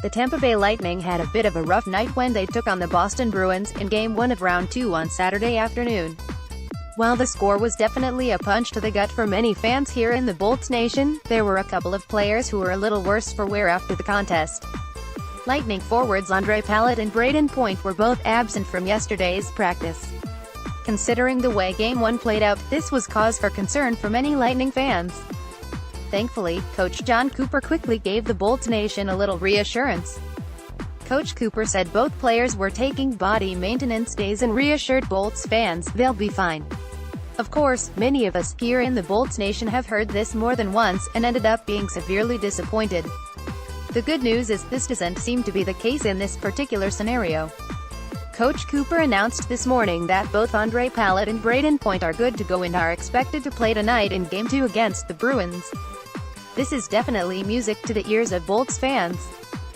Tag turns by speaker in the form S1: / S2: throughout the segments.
S1: The Tampa Bay Lightning had a bit of a rough night when they took on the Boston Bruins in Game 1 of Round 2 on Saturday afternoon. While the score was definitely a punch to the gut for many fans here in the Bolts Nation, there were a couple of players who were a little worse for wear after the contest. Lightning forwards Ondrej Palat and Brayden were both absent from yesterday's practice. Considering the way Game 1 played out, this was cause for concern for many Lightning fans. Thankfully, Coach Jon Cooper quickly gave the Bolts Nation a little reassurance. Coach Cooper said both players were taking body maintenance days and reassured Bolts fans they'll be fine. Of course, many of us here in the Bolts Nation have heard this more than once, and ended up being severely disappointed. The good news is this doesn't seem to be the case in this particular scenario. Coach Cooper announced this morning that both Ondrej Palat and Brayden are good to go and are expected to play tonight in Game 2 against the Bruins. This is definitely music to the ears of Bolts fans.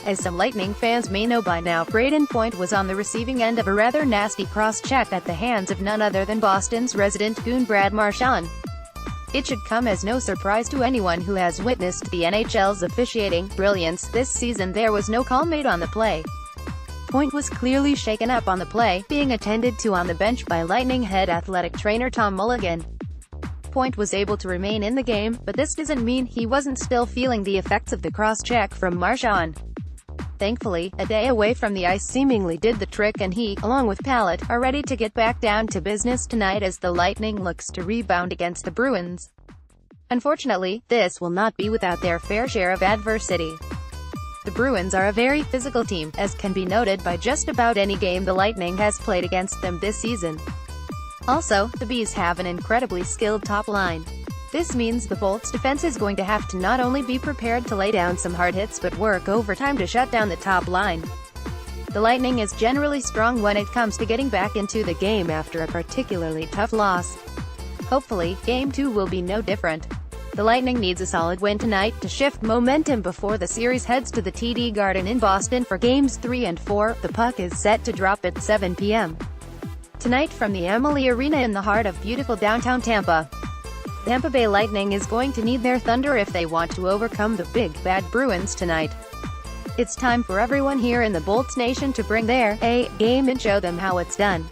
S1: As some Lightning fans may know by now, Brayden was on the receiving end of a rather nasty cross-check at the hands of none other than Boston's resident goon Brad Marchand. It should come as no surprise to anyone who has witnessed the NHL's officiating brilliance this season. There was no call made on the play. Point was clearly shaken up on the play, being attended to on the bench by Lightning head athletic trainer Tom Mulligan. Point was able to remain in the game, but this doesn't mean he wasn't still feeling the effects of the cross-check from Marchand. Thankfully, a day away from the ice seemingly did the trick, and he, along with Palat, are ready to get back down to business tonight as the Lightning looks to rebound against the Bruins. Unfortunately, this will not be without their fair share of adversity. The Bruins are a very physical team, as can be noted by just about any game the Lightning has played against them this season. Also, the Bees have an incredibly skilled top line. This means the Bolts defense is going to have to not only be prepared to lay down some hard hits but work overtime to shut down the top line. The Lightning is generally strong when it comes to getting back into the game after a particularly tough loss. Hopefully, Game 2 will be no different. The Lightning needs a solid win tonight to shift momentum before the series heads to the TD Garden in Boston for Games 3 and 4. The puck is set to drop at 7 p.m. tonight from the Amalie Arena in the heart of beautiful downtown Tampa. Tampa Bay Lightning is going to need their thunder if they want to overcome the big bad Bruins tonight. It's time for everyone here in the Bolts Nation to bring their A game and show them how it's done.